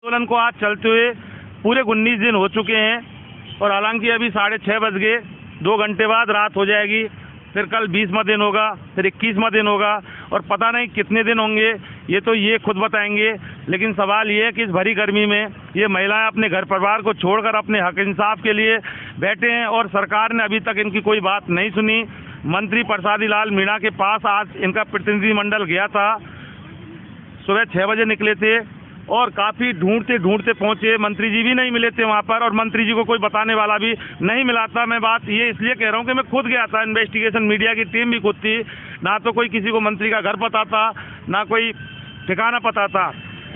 आंदोलन को आज चलते हुए पूरे 19 दिन हो चुके हैं और हालांकि अभी 6:30 बज गए, 2 घंटे बाद रात हो जाएगी। फिर कल 20वां दिन होगा, फिर 21वां दिन होगा और पता नहीं कितने दिन होंगे, ये खुद बताएंगे। लेकिन सवाल ये है कि इस भरी गर्मी में ये महिलाएं अपने घर परिवार को छोड़कर अपने हक इंसाफ के लिए बैठे हैं और सरकार ने अभी तक इनकी कोई बात नहीं सुनी। मंत्री प्रसादी लाल मीणा के पास आज इनका प्रतिनिधिमंडल गया था, सुबह 6 बजे निकले थे और काफ़ी ढूंढते पहुंचे। मंत्री जी भी नहीं मिले थे वहां पर और मंत्री जी को कोई बताने वाला भी नहीं मिला था। मैं बात ये इसलिए कह रहा हूं कि मैं खुद गया था, इन्वेस्टिगेशन मीडिया की टीम भी खुद थी। ना तो कोई किसी को मंत्री का घर पता था, ना कोई ठिकाना पता था।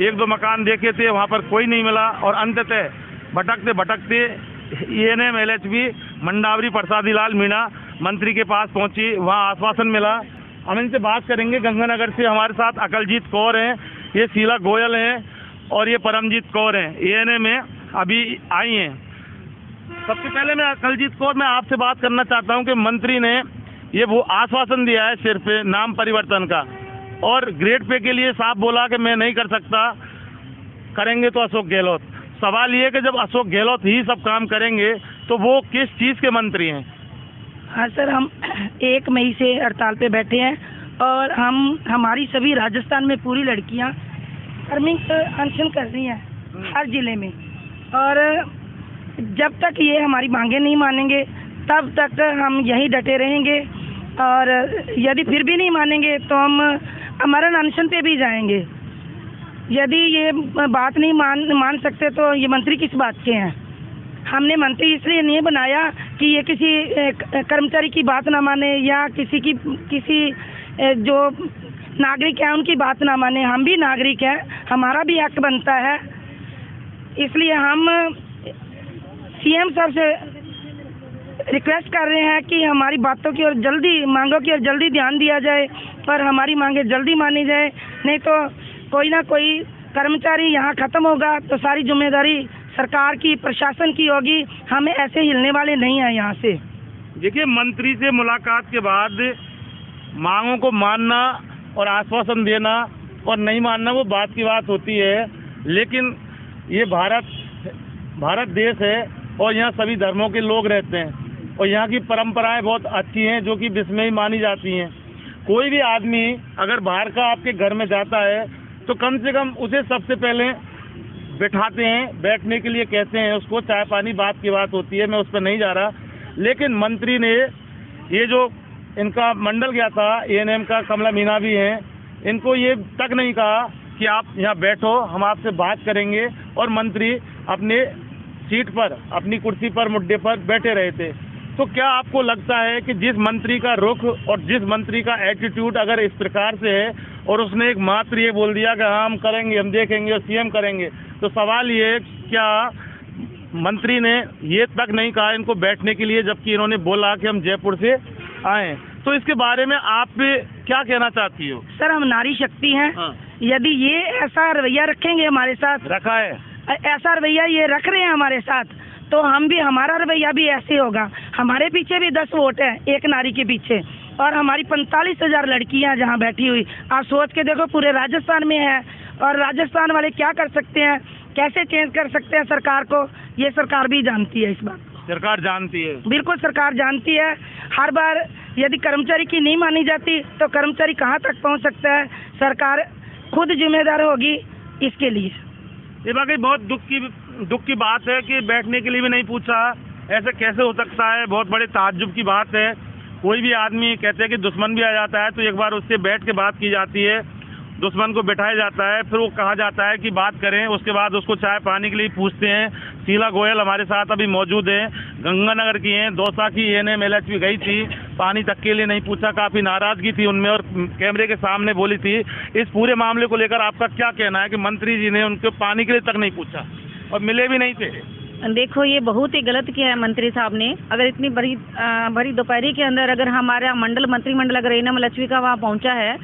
1-2 मकान देखे थे, वहां पर कोई नहीं मिला और अंततः भटकते ANM LHP मंडावरी प्रसादी लाल मीणा मंत्री के पास पहुंची। वहाँ आश्वासन मिला। हम इनसे बात करेंगे। गंगानगर से हमारे साथ अकलजीत कौर हैं, ये शीला गोयल हैं और ये परमजीत कौर हैं, ANM में अभी आई हैं। सबसे पहले मैं अकलजीत कौर, मैं आपसे बात करना चाहता हूं कि मंत्री ने ये वो आश्वासन दिया है सिर्फ नाम परिवर्तन का और ग्रेड पे के लिए साफ बोला कि मैं नहीं कर सकता, करेंगे तो अशोक गहलोत। सवाल ये है कि जब अशोक गहलोत ही सब काम करेंगे तो वो किस चीज़ के मंत्री हैं? हाँ सर, हम 1 मई से हड़ताल पे बैठे हैं और हमारी सभी राजस्थान में पूरी लड़कियां कर्मिक अनशन कर रही हैं हर जिले में और जब तक ये हमारी मांगे नहीं मानेंगे तब तक हम यहीं डटे रहेंगे और यदि फिर भी नहीं मानेंगे तो हम अमरण अनशन पे भी जाएंगे। यदि ये बात नहीं मान सकते तो ये मंत्री किस बात के हैं? हमने मंत्री इसलिए नहीं बनाया कि ये किसी कर्मचारी की बात ना माने या किसी जो नागरिक है उनकी बात ना माने। हम भी नागरिक हैं, हमारा भी हक बनता है। इसलिए हम CM साहब से रिक्वेस्ट कर रहे हैं कि हमारी बातों की और मांगों की ओर जल्दी ध्यान दिया जाए पर हमारी मांगे जल्दी मानी जाए, नहीं तो कोई ना कोई कर्मचारी यहाँ खत्म होगा तो सारी जिम्मेदारी सरकार की, प्रशासन की होगी। हमें ऐसे हिलने वाले नहीं हैं यहाँ से। देखिए, मंत्री से मुलाकात के बाद मांगों को मानना और आश्वासन देना और नहीं मानना वो बात की बात होती है, लेकिन ये भारत देश है और यहाँ सभी धर्मों के लोग रहते हैं और यहाँ की परंपराएं बहुत अच्छी हैं जो कि विश्व में ही मानी जाती हैं। कोई भी आदमी अगर बाहर का आपके घर में जाता है तो कम से कम उसे सबसे पहले बैठाते हैं, बैठने के लिए कहते हैं उसको, चाय पानी बात की बात होती है, मैं उस पर नहीं जा रहा। लेकिन मंत्री ने ये जो इनका मंडल गया था ANM का, कमला मीणा भी हैं, इनको ये तक नहीं कहा कि आप यहाँ बैठो, हम आपसे बात करेंगे और मंत्री अपने सीट पर, अपनी कुर्सी पर, मुद्दे पर बैठे रहे थे। तो क्या आपको लगता है कि जिस मंत्री का रुख और जिस मंत्री का एटीट्यूड अगर इस प्रकार से है और उसने एक मात्र ये बोल दिया कि हाँ हम करेंगे, हम देखेंगे और CM करेंगे, तो सवाल ये है क्या मंत्री ने ये तक नहीं कहा इनको बैठने के लिए, जबकि इन्होंने बोला कि हम जयपुर से आए? तो इसके बारे में आप क्या कहना चाहती हो? सर, हम नारी शक्ति हैं। हाँ। यदि ये ऐसा रवैया रखेंगे हमारे साथ, रखा है ऐसा रवैया ये रख रहे हैं हमारे साथ, तो हमारा रवैया भी ऐसे होगा। हमारे पीछे भी 10 वोट है एक नारी के पीछे और हमारी 45,000 लड़कियां जहां बैठी हुई। आप सोच के देखो, पूरे राजस्थान में है और राजस्थान वाले क्या कर सकते हैं, कैसे चेंज कर सकते हैं सरकार को, ये सरकार भी जानती है। इस बात सरकार जानती है, बिल्कुल सरकार जानती है। हर बार यदि कर्मचारी की नहीं मानी जाती तो कर्मचारी कहाँ तक पहुँच सकता है? सरकार खुद जिम्मेदार होगी इसके लिए। ये बाकी बहुत दुख की बात है कि बैठने के लिए भी नहीं पूछा। ऐसे कैसे हो सकता है? बहुत बड़े ताज्जुब की बात है। कोई भी आदमी, कहते हैं कि दुश्मन भी आ जाता है तो एक बार उससे बैठ के बात की जाती है, दुश्मन को बैठाया जाता है, फिर वो कहा जाता है कि बात करें, उसके बाद उसको चाय पानी के लिए पूछते हैं। शीला गोयल हमारे साथ अभी मौजूद है, गंगानगर की हैं, दौसा की ANM LHP गई थी, पानी तक के लिए नहीं पूछा, काफ़ी नाराज़गी थी उनमें और कैमरे के सामने बोली थी। इस पूरे मामले को लेकर आपका क्या कहना है कि मंत्री जी ने उनको पानी के लिए तक नहीं पूछा और मिले भी नहीं थे? देखो, ये बहुत ही गलत किया है मंत्री साहब ने। अगर इतनी भरी दोपहरी के अंदर अगर हमारा मंत्रिमंडल अगर ANM LHP का वहाँ पहुँचा है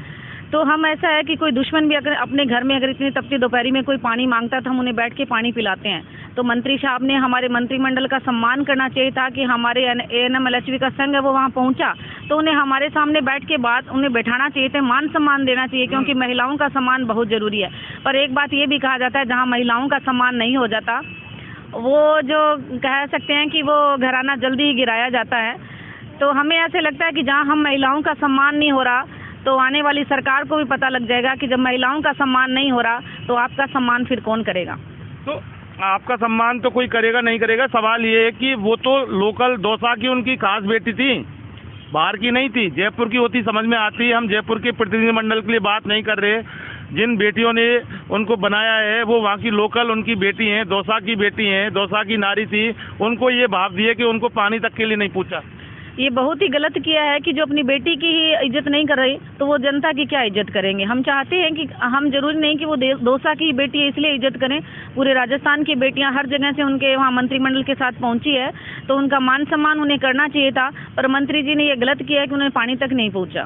तो हम ऐसा है कि कोई दुश्मन भी अगर अपने घर में अगर इतनी तपती दोपहरी में कोई पानी मांगता है तो हम उन्हें बैठ के पानी पिलाते हैं। तो मंत्री साहब ने हमारे मंत्रिमंडल का सम्मान करना चाहिए था कि हमारे ANM LHV का संघ है वो वहाँ पहुँचा तो उन्हें हमारे सामने बैठ के बात उन्हें बैठाना चाहिए था, मान सम्मान देना चाहिए, क्योंकि महिलाओं का सम्मान बहुत ज़रूरी है। पर एक बात ये भी कहा जाता है जहाँ महिलाओं का सम्मान नहीं हो जाता वो जो कह सकते हैं कि वो घराना जल्दी ही गिराया जाता है। तो हमें ऐसे लगता है कि जहाँ हम महिलाओं का सम्मान नहीं हो रहा तो आने वाली सरकार को भी पता लग जाएगा कि जब महिलाओं का सम्मान नहीं हो रहा तो आपका सम्मान फिर कौन करेगा। तो आपका सम्मान तो कोई करेगा नहीं करेगा, सवाल ये है कि वो तो लोकल दौसा की उनकी खास बेटी थी, बाहर की नहीं थी, जयपुर की होती समझ में आती। हम जयपुर के प्रतिनिधिमंडल के लिए बात नहीं कर रहे, जिन बेटियों ने उनको बनाया है वो वहाँ की लोकल उनकी बेटी हैं, दौसा की बेटी हैं, दौसा की नारी थी, उनको ये भाव दिए कि उनको पानी तक के लिए नहीं पूछा। ये बहुत ही गलत किया है कि जो अपनी बेटी की ही इज्जत नहीं कर रही तो वो जनता की क्या इज्जत करेंगे। हम चाहते हैं कि हम जरूरी नहीं कि वो दौसा की बेटी है इसलिए इज्जत करें, पूरे राजस्थान की बेटियां हर जगह से उनके वहाँ मंत्रिमंडल के साथ पहुंची है तो उनका मान सम्मान उन्हें करना चाहिए था। पर मंत्री जी ने ये गलत किया है कि उन्हें पानी तक नहीं पहुँचा।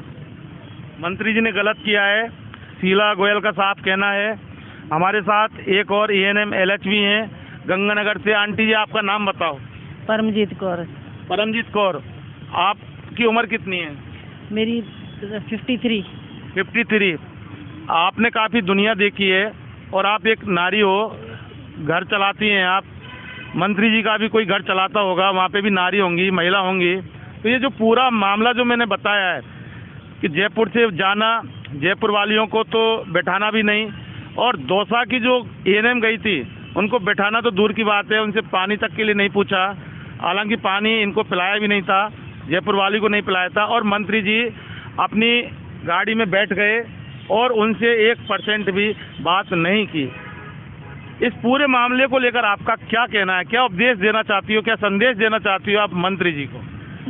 मंत्री जी ने गलत किया है, शीला गोयल का साफ कहना है। हमारे साथ एक और ANM LHV हैं गंगानगर से। आंटी जी आपका नाम बताओ। परमजीत कौर। परमजीत कौर, आपकी उम्र कितनी है? मेरी 53। 53। आपने काफ़ी दुनिया देखी है और आप एक नारी हो, घर चलाती हैं आप। मंत्री जी का भी कोई घर चलाता होगा, वहाँ पे भी नारी होंगी, महिला होंगी। तो ये जो पूरा मामला जो मैंने बताया है कि जयपुर से जाना, जयपुर वालियों को तो बैठाना भी नहीं, और दौसा की जो ANM गई थी उनको बैठाना तो दूर की बात है, उनसे पानी तक के लिए नहीं पूछा। हालांकि पानी इनको पिलाया भी नहीं था, जयपुर वाली को नहीं पिलाया था, और मंत्री जी अपनी गाड़ी में बैठ गए और उनसे 1% भी बात नहीं की। इस पूरे मामले को लेकर आपका क्या कहना है? क्या उपदेश देना चाहती हो, क्या संदेश देना चाहती हो आप मंत्री जी को?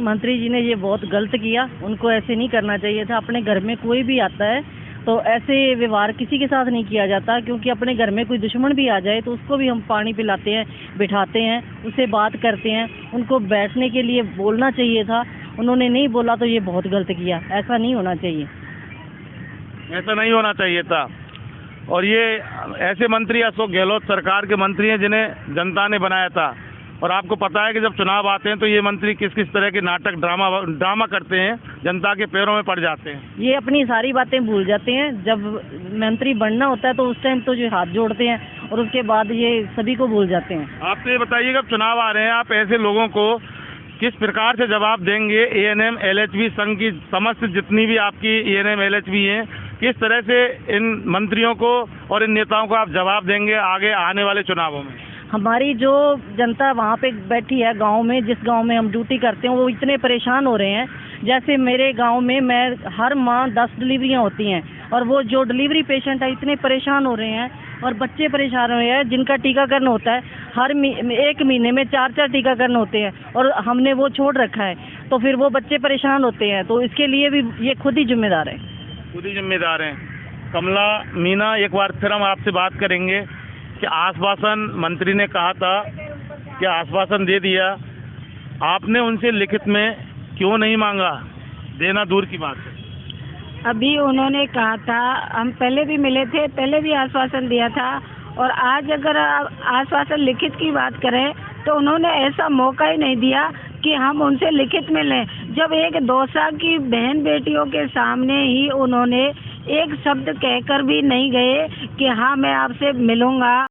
मंत्री जी ने ये बहुत गलत किया, उनको ऐसे नहीं करना चाहिए था। अपने घर में कोई भी आता है तो ऐसे व्यवहार किसी के साथ नहीं किया जाता, क्योंकि अपने घर में कोई दुश्मन भी आ जाए तो उसको भी हम पानी पिलाते हैं, बिठाते हैं, उससे बात करते हैं, उनको बैठने के लिए बोलना चाहिए था। उन्होंने नहीं बोला तो ये बहुत गलत किया, ऐसा नहीं होना चाहिए। ऐसा नहीं होना चाहिए था। और ये ऐसे मंत्री अशोक गहलोत सरकार के मंत्री हैं जिन्हें जनता ने बनाया था, और आपको पता है कि जब चुनाव आते हैं तो ये मंत्री किस किस तरह के नाटक ड्रामा करते हैं, जनता के पैरों में पड़ जाते हैं। ये अपनी सारी बातें भूल जाते हैं, जब मंत्री बनना होता है तो उस टाइम तो जो हाथ जोड़ते हैं और उसके बाद ये सभी को भूल जाते हैं। आप तो ये बताइएगा, चुनाव आ रहे हैं, आप ऐसे लोगों को किस प्रकार से जवाब देंगे? ANM LHV संघ की समस्त जितनी भी आपकी ANM LHV हैं, किस तरह से इन मंत्रियों को और इन नेताओं को आप जवाब देंगे आगे आने वाले चुनावों में? हमारी जो जनता वहाँ पे बैठी है गांव में, जिस गांव में हम ड्यूटी करते हैं, वो इतने परेशान हो रहे हैं। जैसे मेरे गांव में मैं हर माह 10 डिलीवरियाँ होती हैं और वो जो डिलीवरी पेशेंट है इतने परेशान हो रहे हैं, और बच्चे परेशान हो रहे हैं जिनका टीकाकरण होता है। हर एक महीने में 4-4 टीकाकरण होते हैं और हमने वो छोड़ रखा है, तो फिर वो बच्चे परेशान होते हैं। तो इसके लिए भी ये खुद ही जिम्मेदार है। खुद ही जिम्मेदार हैं। कमला मीना, एक बार फिर हम आपसे बात करेंगे कि आश्वासन मंत्री ने कहा था कि आश्वासन दे दिया, आपने उनसे लिखित में क्यों नहीं मांगा? देना दूर की बात है। अभी उन्होंने कहा था, हम पहले भी मिले थे, पहले भी आश्वासन दिया था, और आज अगर आश्वासन लिखित की बात करें तो उन्होंने ऐसा मौका ही नहीं दिया कि हम उनसे लिखित में लें। जब एक दौसा की बहन बेटियों के सामने ही उन्होंने एक शब्द कहकर भी नहीं गए कि हाँ मैं आपसे मिलूंगा।